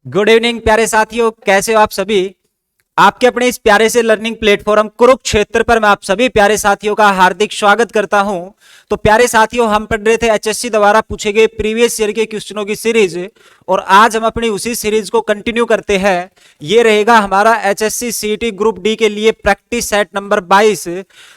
Good evening प्यारे साथियों, कैसे हो आप सभी। आपके अपने इस प्यारे से लर्निंग प्लेटफॉर्म कुरुक्षेत्र पर मैं आप सभी प्यारे साथियों का हार्दिक स्वागत करता हूं। तो प्यारे साथियों, हम पढ़ रहे थे एचएससी द्वारा पूछे गए प्रीवियस ईयर के क्वेश्चनों की सीरीज, और आज हम अपनी उसी सीरीज को कंटिन्यू करते हैं। ये रहेगा हमारा एचएससी सीईटी ग्रुप डी के लिए प्रैक्टिस सेट नंबर 22।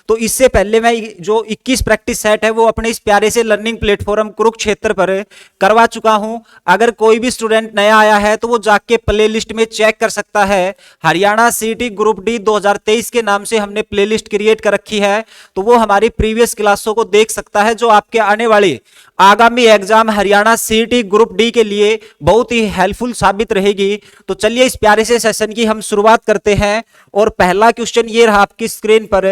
तो इससे पहले मैं जो 21 प्रैक्टिस सेट है वो अपने इस प्यारे से लर्निंग प्लेटफॉर्म कुरुक्षेत्र पर करवा चुका हूं। अगर कोई भी स्टूडेंट नया आया है तो वो जाके प्ले लिस्ट में चेक कर सकता है। हरियाणा सीईटी ग्रुप डी 2023 के नाम से हमने प्लेलिस्ट क्रिएट कर रखी है, तो वो हमारी प्रीवियस क्लासों को देख सकता है, जो आपके आने वाले आगामी exam Haryana CET group D के लिए बहुत ही हेल्पफुल साबित रहेगी। तो चलिए इस प्यारे से सेशन की हम शुरुआत करते हैं। और पहला क्वेश्चन ये रहा आपकी स्क्रीन पर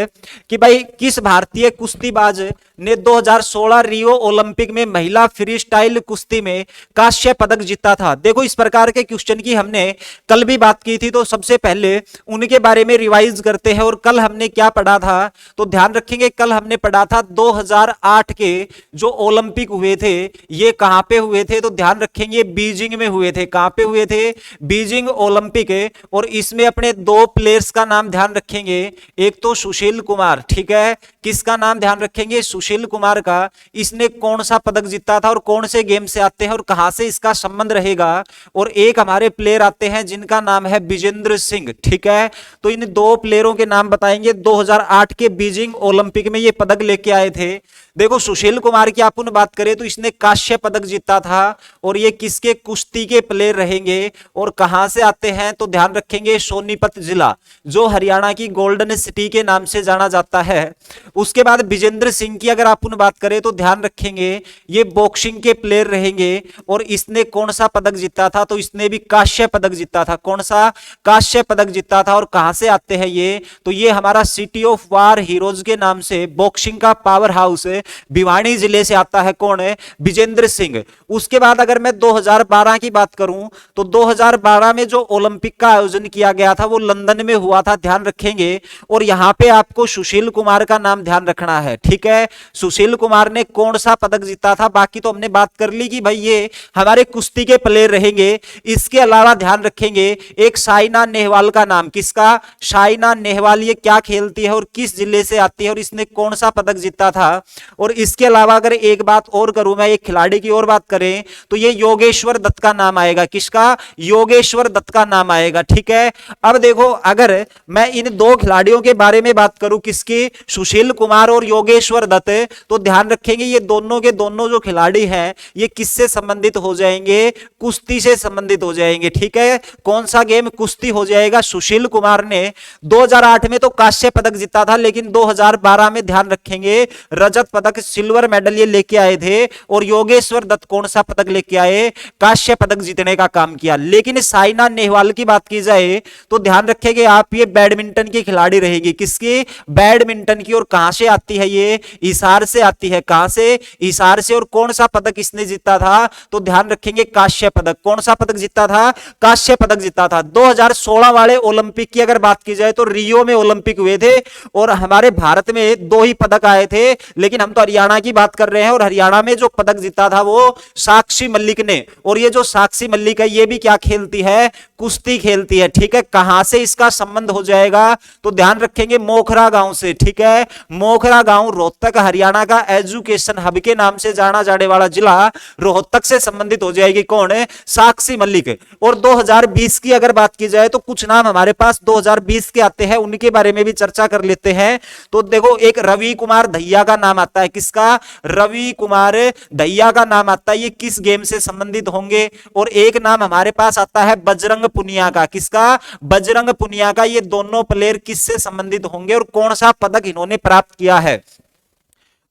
कि भाई किस भारतीय कुश्तीबाज ने 2016 रियो ओलंपिक में महिला फ्री स्टाइल कुश्ती में कांस्य पदक जीता था। देखो, इस प्रकार के क्वेश्चन की हमने कल भी बात की थी, तो सबसे पहले उनके बारे में रिवाइज करते हैं। और कल हमने क्या पढ़ा था, तो ध्यान रखेंगे, कल हमने पढ़ा था 2008 के जो ओलंपिक हुए थे ये कहां पे हुए थे, तो ध्यान रखेंगे बीजिंग में हुए थे। कहां पे हुए थे? Beijing Olympic. और इसमें अपने दो प्लेयर्स का नाम ध्यान रखेंगे, एक तो सुशील कुमार, ठीक है, किसका नाम ध्यान रखेंगे? सुशील कुमार का। इसने कौन सा पदक जीता था और कौन से गेम से आते हैं और कहां से इसका संबंध रहेगा। और एक हमारे प्लेयर आते हैं जिनका नाम है विजेंद्र सिंह, ठीक है। तो इन दो प्लेयरों के नाम बताएंगे, 2008 के बीजिंग ओलंपिक में ये पदक लेके आए थे। देखो, सुशील कुमार की अपन बात करें तो इसने कांस्य पदक जीता था, और ये किसके? कुश्ती के प्लेयर रहेंगे। और कहां से आते हैं, तो ध्यान रखेंगे सोनीपत जिला, जो हरियाणा की गोल्डन सिटी के नाम से जाना जाता है। उसके बाद विजेंद्र सिंह की अगर अपन बात करें तो ध्यान रखेंगे ये बॉक्सिंग के प्लेयर रहेंगे। और इसने कौन सा पदक जीता था, तो इसने भी कांस्य पदक जीता था। कौन सा? कांस्य पदक जीता था। और कहां से आते हैं ये, तो ये हमारा सिटी ऑफ वार हीरोज के नाम से बॉक्सिंग का पावर हाउस भिवानी जिले से आता है। कौन है? विजेंद्र सिंह। उसके बाद अगर मैं 2012 की बात करूं तो 2012 में जो ओलंपिक का आयोजन किया गया था वो लंदन में हुआ था, ध्यान रखेंगे। और यहां पे आपको सुशील कुमार का नाम ध्यान रखना है, ठीक है। सुशील कुमार ने कौन सा पदक जीता था? बाकी तो हमने बात कर ली कि भाई ये हमारे कुश्ती के प्लेयर रहेंगे। इसके अलावा ध्यान रखेंगे एक साइना नेहवाल का नाम, किसका? साइना नेहवाल। ये क्या खेलती है और किस जिले से आती है और इसने कौन सा पदक जीता था। और इसके अलावा अगर एक बात और करूं मैं, एक खिलाड़ी की और बात करें तो ये योगेश्वर दत्त का नाम आएगा। किसका? योगेश्वर दत्त का नाम आएगा, ठीक है। अब देखो, अगर मैं इन दो खिलाड़ियों के बारे में बात करूं, किसकी? सुशील कुमार और योगेश्वर दत्त, तो ध्यान रखेंगे ये दोनों के दोनों जो खिलाड़ी हैं ये किससे संबंधित हो जाएंगे? कुश्ती से संबंधित हो जाएंगे, ठीक है। कौन सा गेम? कुश्ती हो जाएगा। सुशील कुमार ने 2008 में तो कांस्य पदक जीता था, लेकिन 2012 में ध्यान रखेंगे रजत पदक, सिल्वर मेडल ये लेके आए थे। और योगेश्वर दत्त कौन सा पदक लेके आए? कांस्य पदक जीतने का काम किया। लेकिन साइना नेहवाल की बात की जाए तो ध्यान रखेंगे आप, ये बैडमिंटन की खिलाड़ी रहेगी। किसकी? बैडमिंटन की। और कहां से आती है ये? हिसार से आती है। कहां से? हिसार से। और कौन सा पदक इसने जीता था, तो ध्यान रखेंगे कांस्य पदक। कौन सा पदक जीता था? कांस्य पदक जीता था। 2016 वाले ओलंपिक की अगर बात की जाए तो रियो में ओलंपिक हुए थे और हमारे भारत में 2 ही पदक आए थे, लेकिन हम तो हरियाणा की बात कर रहे हैं। और हरियाणा में जो पदक जीता था वो साक्षी मलिक ने। और ये जो साक्षी मलिक है ये भी क्या खेलती है? कुश्ती खेलती है, ठीक है। कहां से इसका संबंध हो जाएगा, तो ध्यान रखेंगे मोखरा गांव से, ठीक है। मोखरा गांव रोहतक, हरियाणा का एजुकेशन हब के नाम से जाना जाने वाला जिला रोहतक से संबंधित हो जाएगी। कौन है? साक्षी मलिक। और 2020 की अगर बात की जाए तो कुछ नाम हमारे पास 2020 के आते हैं, उनके बारे में भी चर्चा कर लेते हैं। तो देखो, एक रवि कुमार दहिया का नाम आता है। किसका? रवि कुमार दहिया का नाम आता है। ये किस गेम से संबंधित होंगे? और एक नाम हमारे पास आता है बजरंग पुनिया का। किसका? बजरंग पुनिया का। ये दोनों प्लेयर किससे संबंधित होंगे और कौन सा पदक इन्होंने प्राप्त किया है?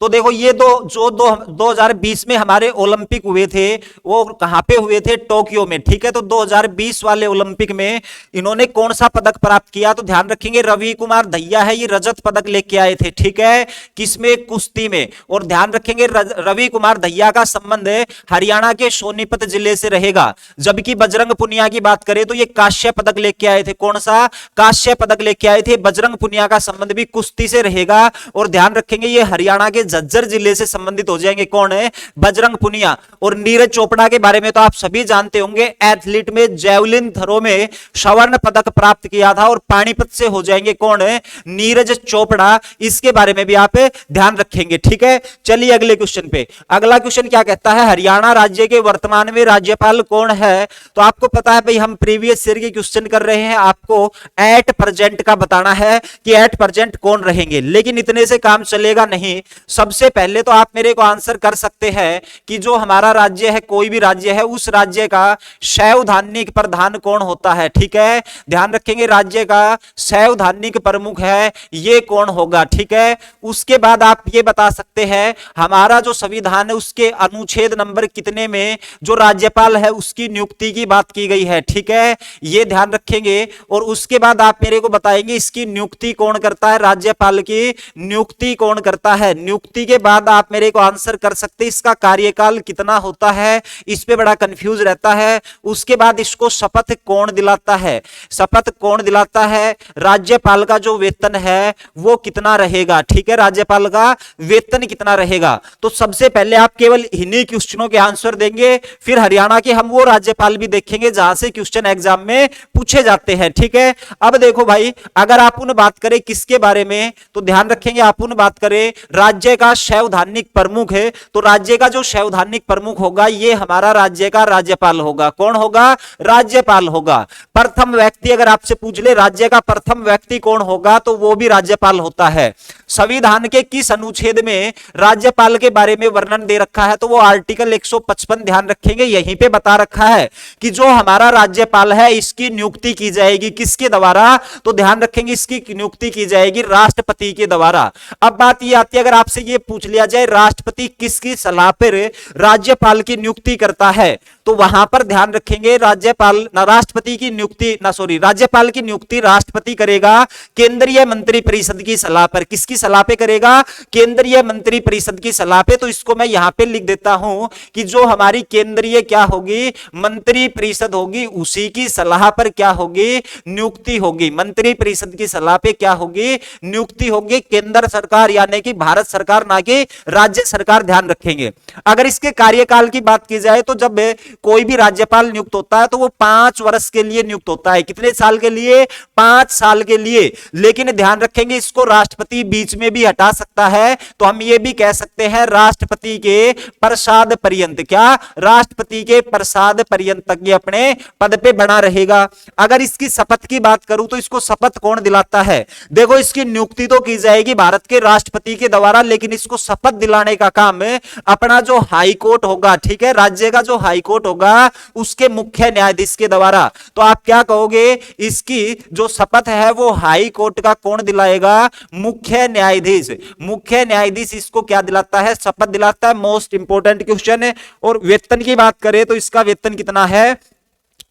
तो देखो, ये 2020 में हमारे ओलंपिक हुए थे वो कहां पे हुए थे? टोक्यो में, ठीक है। तो 2020 वाले ओलंपिक में इन्होंने कौन सा पदक प्राप्त किया, तो ध्यान रखेंगे रवि कुमार दहिया है, ये रजत पदक लेके आए थे, ठीक है। किसमें? कुश्ती में। और ध्यान रखेंगे रवि कुमार दहिया का संबंध हरियाणा के सोनीपत जिले से रहेगा। जबकि बजरंग पुनिया की बात करें तो ये कांस्य पदक लेके आए थे। कौन सा? कांस्य पदक लेके आए थे। बजरंग पुनिया का संबंध भी कुश्ती से रहेगा। और ध्यान रखेंगे ये हरियाणा के झज्जर जिले से संबंधित हो जाएंगे। कौन है? बजरंग पुनिया। और नीरज चोपड़ा के बारे में तो आप सभी जानते होंगे, एथलीट में जैवलिन थ्रो में स्वर्ण पदक प्राप्त किया था और पानीपत से हो जाएंगे। कौन है? नीरज चोपड़ा। इसके बारे में भी आप ध्यान रखेंगे। ठीक है, चलिए अगले क्वेश्चन पे। अगला क्वेश्चन क्या कहता है? हरियाणा राज्य के वर्तमान में राज्यपाल कौन है? तो आपको पता है भाई, हम प्रीवियस ईयर के क्वेश्चन कर रहे हैं, आपको एट प्रेजेंट का बताना है कि एट प्रेजेंट कौन रहेंगे। लेकिन इतने से काम चलेगा नहीं। सबसे पहले तो आप मेरे को आंसर कर सकते हैं कि जो हमारा राज्य है, कोई भी राज्य है, उस राज्य का सैद्धांतिक प्रधान कौन होता है। ठीक है, ध्यान रखेंगे, राज्य का सैद्धांतिक प्रमुख है, ये कौन होगा। ठीक है, उसके बाद आप ये बता सकते हैं हमारा जो संविधान है उसके अनुच्छेद नंबर कितने में जो राज्यपाल है उसकी नियुक्ति की बात की गई है। ठीक है, ये ध्यान रखेंगे। और उसके बाद आप मेरे को बताएंगे इसकी नियुक्ति कौन करता है, राज्यपाल की नियुक्ति कौन करता है। नियुक्ति के बाद आप मेरे को आंसर कर सकते हैं इसका कार्यकाल कितना होता है, इस पे बड़ा कंफ्यूज रहता है। उसके बाद इसको शपथ कौन दिलाता है, शपथ कौन दिलाता है। राज्यपाल का जो वेतन है वो कितना रहेगा। ठीक है, राज्यपाल का वेतन कितना रहेगा। तो सबसे पहले आप केवल इन्हीं क्वेश्चनों के आंसर देंगे, फिर हरियाणा के हम वो राज्यपाल भी देखेंगे जहां से क्वेश्चन एग्जाम में पूछे जाते हैं। ठीक है, अब देखो भाई, अगर आप उन बात करें किसके बारे में, तो ध्यान रखेंगे, आप उन बात करें राज्य का सैद्धांतिक प्रमुख है, तो राज्य का जो सैद्धांतिक प्रमुख होगा ये हमारा राज्य का राज्यपाल होगा। कौन होगा? राज्यपाल होगा। प्रथम व्यक्ति अगर आपसे पूछ ले राज्य का प्रथम व्यक्ति कौन होगा, तो वो भी राज्यपाल होता है। संविधान के किस अनुच्छेद में राज्यपाल के बारे में वर्णन दे रखा है, तो वो आर्टिकल 155 ध्यान रखेंगे, यहीं पे बता रखा है कि जो हमारा राज्यपाल है इसकी नियुक्ति की जाएगी किसके द्वारा, तो ध्यान रखेंगे इसकी नियुक्ति की जाएगी राष्ट्रपति के द्वारा। अब बात ये आती है, अगर आपसे ये पूछ लिया जाए राष्ट्रपति किसकी सलाह पर राज्यपाल की नियुक्ति करता है, तो वहां पर ध्यान रखेंगे राज्यपाल राष्ट्रपति की नियुक्ति राज्यपाल की नियुक्ति राष्ट्रपति करेगा केंद्रीय मंत्री परिषद की सलाह पर। किसकी सलाह पे करेगा? केंद्रीय मंत्री परिषद की सलाह पे। तो इसको मैं यहां पे लिख देता हूं कि जो हमारी केंद्रीय क्या होगी, मंत्री परिषद होगी, उसी की सलाह पर क्या होगी, नियुक्ति होगी। मंत्री परिषद की सलाह पे क्या होगी, नियुक्ति होगी। केंद्र सरकार यानी कि भारत सरकार, ना कि राज्य सरकार, ध्यान रखेंगे। अगर इसके कार्यकाल की बात की जाए तो जब कोई भी राज्यपाल नियुक्त होता है तो वो 5 वर्ष के लिए नियुक्त होता है। कितने साल के लिए? 5 साल के लिए। लेकिन ध्यान रखेंगे इसको राष्ट्रपति बीच में भी हटा सकता है, तो हम ये भी कह सकते हैं राष्ट्रपति के प्रसाद पर्यंत। क्या? राष्ट्रपति के प्रसाद पर्यंत तक ये अपने पद पे बना रहेगा। अगर इसकी शपथ की बात करूं तो इसको शपथ कौन दिलाता है? देखो, इसकी नियुक्ति तो की जाएगी भारत के राष्ट्रपति के द्वारा, लेकिन इसको शपथ दिलाने का काम अपना जो हाई कोर्ट होगा, ठीक है, राज्य का जो हाई कोर्ट होगा उसके मुख्य न्यायाधीश के द्वारा। तो आप क्या कहोगे, इसकी जो शपथ है वो हाई कोर्ट का कौन दिलाएगा? मुख्य न्यायाधीश। मुख्य न्यायाधीश इसको क्या दिलाता है? शपथ दिलाता है। मोस्ट इंपोर्टेंट क्वेश्चन है। और वेतन की बात करें तो इसका वेतन कितना है,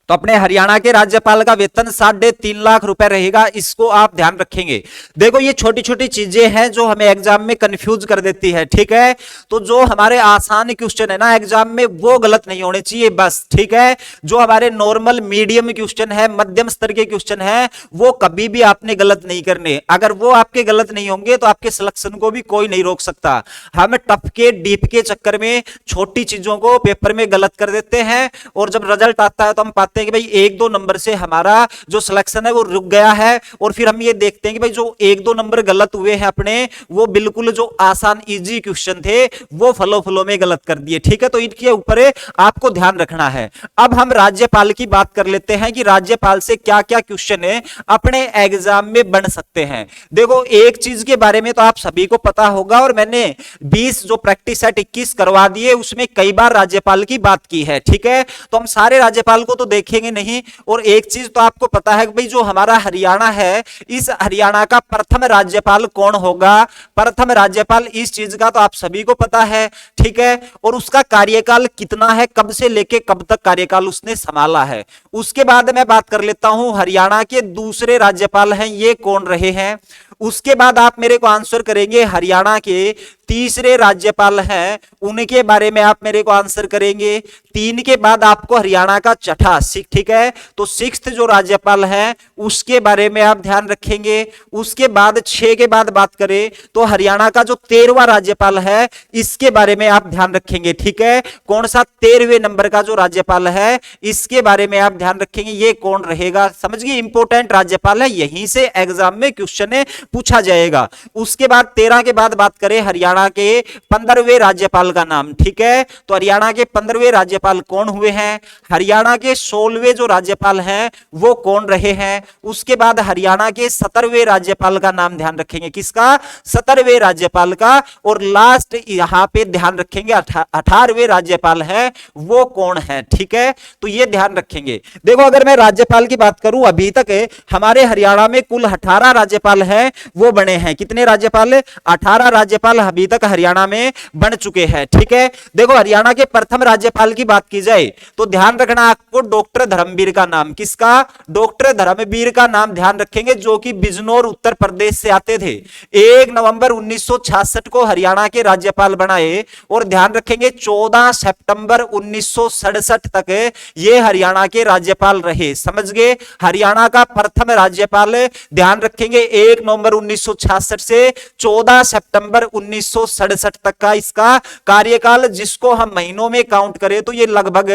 तो अपने हरियाणा के राज्यपाल का वेतन 3.5 लाख रुपए रहेगा। इसको आप ध्यान रखेंगे। देखो, ये छोटी छोटी चीजें हैं जो हमें एग्जाम में कंफ्यूज कर देती है। ठीक है, तो जो हमारे आसान क्वेश्चन है ना एग्जाम में, वो गलत नहीं होने चाहिए बस। ठीक है, जो हमारे नॉर्मल मीडियम क्वेश्चन है, मध्यम स्तर के क्वेश्चन है, वो कभी भी आपने गलत नहीं करने। अगर वो आपके गलत नहीं होंगे तो आपके सिलेक्शन को भी कोई नहीं रोक सकता। हम टफ के डीप के चक्कर में छोटी चीजों को पेपर में गलत कर देते हैं, और जब रिजल्ट आता है तो हम पाते कि भाई 1-2 नंबर से हमारा जो सिलेक्शन है वो रुक गया है। और फिर हम ये देखते हैं कि भाई जो 1-2 नंबर गलत हुए हैं अपने, वो बिल्कुल जो आसान इजी क्वेश्चन थे वो फलो में गलत कर दिए। ठीक है, तो इनके ऊपर आपको ध्यान रखना है। अब हम राज्यपाल की बात कर लेते हैं कि राज्यपाल से क्या क्या क्वेश्चन है अपने एग्जाम में बन सकते हैं। देखो, एक चीज के बारे में तो आप सभी को पता होगा, और मैंने 20 जो प्रैक्टिस सेट 21 करवा दिए उसमें कई बार राज्यपाल की बात की है। ठीक है, तो हम सारे राज्यपाल को तो देखेंगे नहीं। और एक चीज तो आपको पता है कि भाई जो हमारा हरियाणा है, इस हरियाणा का प्रथम राज्यपाल कौन होगा? प्रथम राज्यपाल, इस चीज का तो आप सभी को पता है। ठीक है, और उसका कार्यकाल कितना है, कब से लेके कब तक कार्यकाल उसने संभाला है। उसके बाद मैं बात कर लेता हूं हरियाणा के दूसरे राज्यपाल हैं ये कौन रहे हैं। उसके बाद आप मेरे को आंसर करेंगे हरियाणा के तीसरे राज्यपाल हैं उनके बारे में आप मेरे को आंसर करेंगे। 3 के बाद आपको हरियाणा का छठा, ठीक है, तो 6th जो राज्यपाल है उसके बारे में आप ध्यान रखेंगे। उसके बाद 6 के बाद बात करें तो हरियाणा का जो 13वां राज्यपाल है इसके बारे में आप ध्यान रखेंगे, ठीक है। कौन सा 13वें नंबर का जो राज्यपाल है इसके बारे में आप ध्यान रखेंगे, ये कौन रहेगा, समझ गए, इंपॉर्टेंट राज्यपाल है, यहीं से एग्जाम में क्वेश्चन पूछा जाएगा। उसके बाद 13 के बाद बात करें हरियाणा के 15वें राज्यपाल का नाम, ठीक है, तो हरियाणा के 15वें राज्यपाल कौन हुए हैं, हरियाणा के 16वें जो राज्यपाल हैं वो कौन रहे हैं। उसके बाद हरियाणा के 17वें राज्यपाल का नाम ध्यान रखेंगे, किसका, 17वें राज्यपाल का। और लास्ट यहां पे ध्यान रखेंगे 18वें राज्यपाल है वो कौन है, ठीक है, तो ये ध्यान रखेंगे। देखो अगर मैं राज्यपाल की बात करूं अभी तक हमारे हरियाणा में कुल 18 राज्यपाल हैं वो बने हैं। कितने राज्यपाल, 18 राज्यपाल अभी तक हरियाणा में बन चुके हैं, ठीक है। देखो हरियाणा के प्रथम राज्यपाल की बात की जाए तो ध्यान रखना आपको डॉक्टर धर्मवीर का नाम, किसका, डॉक्टर धर्मवीर का नाम ध्यान रखेंगे, जो कि बिजनौर उत्तर प्रदेश से आते थे। 1 नवंबर 1966 को हरियाणा के राज्यपाल बनाए और ध्यान रखेंगे 14 सितंबर 1967 तक ये हरियाणा के राज्यपाल रहे, समझ गए। हरियाणा का प्रथम राज्यपाल ध्यान रखेंगे 1 नवंबर 1966 से 14 सितंबर 1967 तक का इसका कार्यकाल, जिसको हम महीनों में काउंट करें तो ये लगभग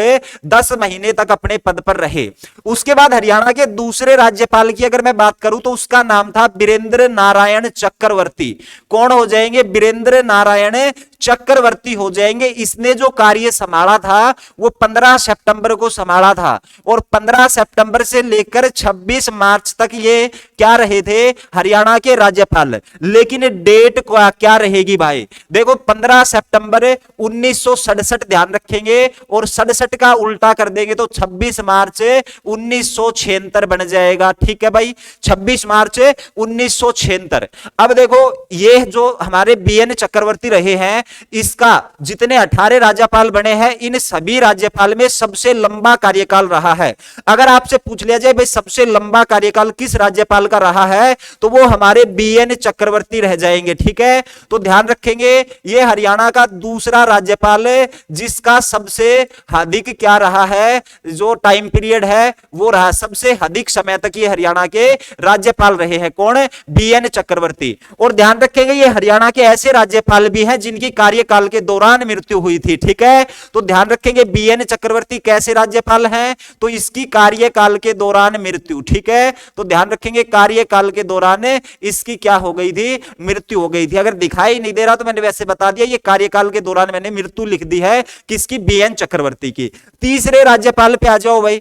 10 महीने तक अपने पद पर रहे। उसके बाद हरियाणा के दूसरे राज्यपाल की अगर मैं बात करूं तो उसका नाम था बीरेंद्र नारायण चक्रवर्ती। कौन हो जाएंगे, बीरेंद्र नारायण चक्रवर्ती हो जाएंगे। इसने जो कार्य संभाला था वो 15 सितंबर को संभाला था और 15 सितंबर से लेकर 26 मार्च तक ये क्या रहे थे, हरियाणा के राज्यपाल। लेकिन डेट क्या रहेगी भाई, देखो 15 सितंबर 1967 ध्यान रखेंगे और 67 का उल्टा कर देंगे तो 26 मार्च 1976 बन जाएगा, ठीक है भाई, 26 मार्च 1976। अब देखो ये जो हमारे बीएन चक्रवर्ती रहे हैं इसका जितने 18 राज्यपाल बने हैं इन सभी राज्यपाल में सबसे लंबा कार्यकाल रहा है। अगर आपसे पूछ लिया जाए भाई सबसे लंबा कार्यकाल किस राज्यपाल का रहा है तो वो हमारे बीएन चक्रवर्ती रह जाएंगे, ठीक है। तो ध्यान रखेंगे ये हरियाणा का दूसरा राज्यपाल है जिसका सबसे अधिक क्या रहा है, जो टाइम पीरियड है वो रहा, सबसे अधिक समय तक ये हरियाणा के राज्यपाल रहे हैं, कौन, बीएन चक्रवर्ती। और ध्यान रखेंगे ये हरियाणा के ऐसे राज्यपाल भी हैं जिनकी कार्यकाल के दौरान मृत्यु हुई थी, ठीक है। तो ध्यान रखेंगे बीएन चक्रवर्ती कैसे राज्यपाल हैं, तो इसकी कार्यकाल के दौरान मृत्यु, ठीक है। तो ध्यान रखेंगे कार्यकाल के दौरान इसकी क्या हो गई थी, मृत्यु हो गई थी। अगर दिखाई नहीं दे रहा तो मैंने वैसे बता दिया, ये कार्यकाल के दौरान मैंने मृत्यु लिख दी है किसकी, बीएन चक्रवर्ती की। तीसरे राज्यपाल पे आ जाओ भाई,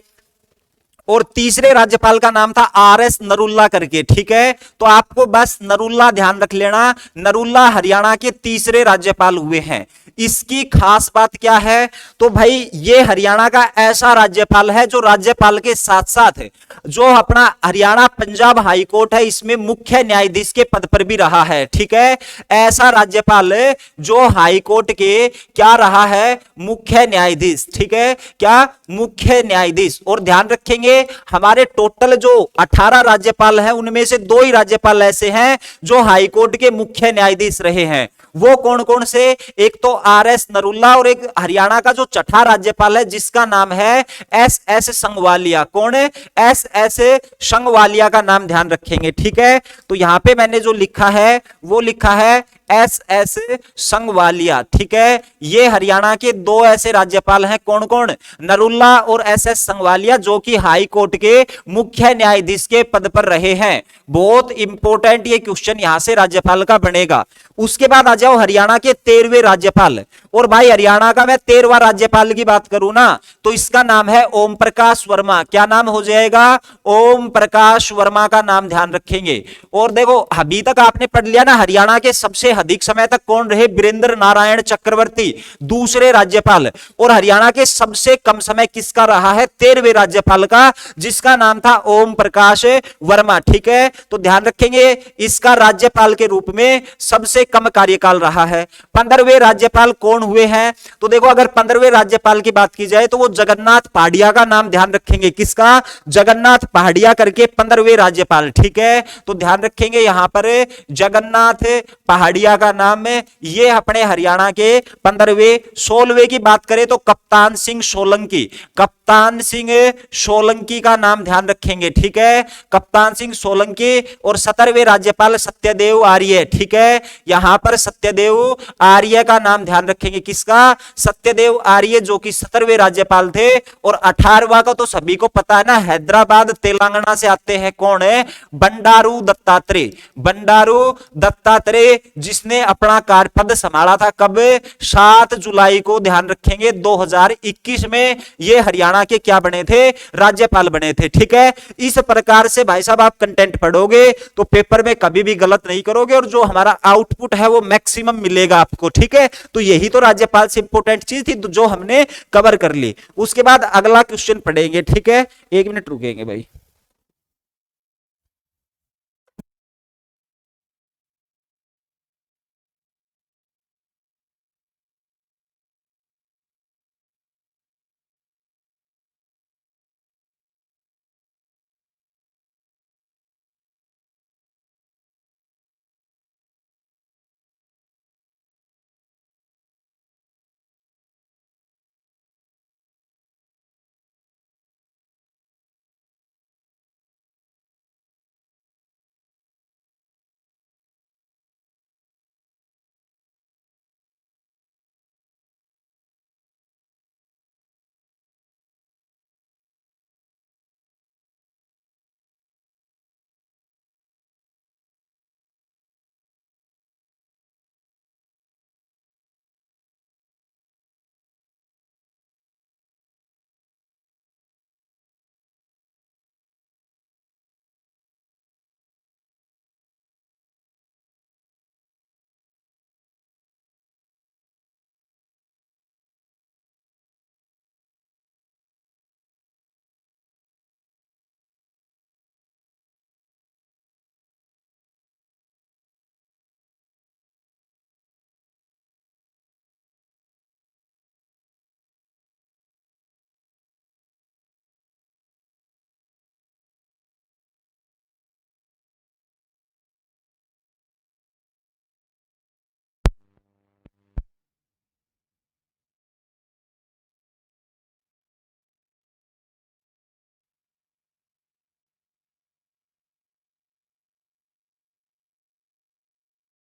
और तीसरे राज्यपाल का नाम था आरएस नरुल्ला करके, ठीक है। तो आपको बस नरुल्ला ध्यान रख लेना, नरुल्ला हरियाणा के तीसरे राज्यपाल हुए हैं। इसकी खास बात क्या है, तो भाई ये हरियाणा का ऐसा राज्यपाल है जो राज्यपाल के साथ साथ जो अपना हरियाणा पंजाब हाई कोर्ट है इसमें मुख्य न्यायाधीश के पद पर भी रहा है, ठीक है। ऐसा राज्यपाल जो हाई कोर्ट के क्या रहा है, मुख्य न्यायाधीश, ठीक है, क्या, मुख्य न्यायाधीश। और ध्यान रखेंगे हमारे टोटल जो 18 राज्यपाल हैं उनमें से 2 ही राज्यपाल ऐसे हैं जो हाई कोर्ट के मुख्य न्यायाधीश रहे हैं। वो कौन कौन से, एक तो आरएस नरुल्ला और एक हरियाणा का जो छठा राज्यपाल है जिसका नाम है एस संगवालिया। कौन है, एस संगवालिया का नाम ध्यान रखेंगे, ठीक है। तो यहां पे मैंने जो लिखा है वो लिखा है एस संगवालिया, ठीक है। ये हरियाणा के 2 ऐसे राज्यपाल हैं, कौन कौन, नरुल्ला और एस संगवालिया, जो कि हाई कोर्ट के मुख्य न्यायाधीश के पद पर रहे हैं। बहुत इंपॉर्टेंट ये क्वेश्चन यहां से राज्यपाल का बनेगा। उसके बाद आ जाओ हरियाणा के 13वें राज्यपाल, और भाई हरियाणा का मैं 13वां राज्यपाल की बात करूं ना तो इसका नाम है ओम प्रकाश वर्मा। क्या नाम हो जाएगा, ओम प्रकाश वर्मा का नाम ध्यान रखेंगे। और देखो अभी तक आपने पढ़ लिया ना हरियाणा के सबसे अधिक समय तक कौन रहे, बीरेंद्र नारायण चक्रवर्ती, दूसरे राज्यपाल। और हरियाणा के सबसे कम समय किसका रहा है, 13वें राज्यपाल का, जिसका नाम था ओम प्रकाश वर्मा, ठीक है। तो ध्यान रखेंगे इसका राज्यपाल के रूप में सबसे कम कार्यकाल रहा है। 15वें राज्यपाल कौन कौन हुए हैं? तो देखो, अगर 15वें राज्यपाल की बात की जाए तो वो जगन्नाथ पहाड़िया का नाम ध्यान रखेंगे। किसका? जगन्नाथ पहाड़िया करके 15वें राज्यपाल। ठीक है, तो ध्यान रखेंगे यहां पर जगन्नाथ पहाड़िया का नाम। ये अपने हरियाणा के 15वें। 16वें की बात करें तो कप्तान सिंह सोलंकी, कप्तान सिंह सोलंकी का नाम ध्यान रखेंगे। ठीक है, कप्तान सिंह सोलंकी। और 17वें राज्यपाल सत्यदेव आर्य। ठीक है, यहां पर सत्यदेव आर्य का नाम ध्यान रखेंगे। किसका? सत्यदेव आर्य, जो कि 17वें राज्यपाल थे। और 18वां का तो सभी को पता है ना, हैदराबाद तेलंगाना से आते हैं। कौन है? बंडारू दत्तात्रेय। बंडारू दत्तात्रेय, जिसने अपना कार्यपद संभाला था कब? 7 जुलाई को, ध्यान रखेंगे 2021 में ये हरियाणा के क्या बने थे? राज्यपाल बने थे। ठीक है, इस प्रकार से भाई साहब आप कंटेंट पढ़ोगे तो पेपर में कभी भी गलत नहीं करोगे और जो हमारा आउटपुट है वो मैक्सिमम मिलेगा आपको। ठीक है, तो यही तो राज्यपाल से इंपॉर्टेंट चीज थी जो हमने कवर कर ली। उसके बाद अगला क्वेश्चन पढ़ेंगे। ठीक है, 1 मिनट रुकेंगे भाई।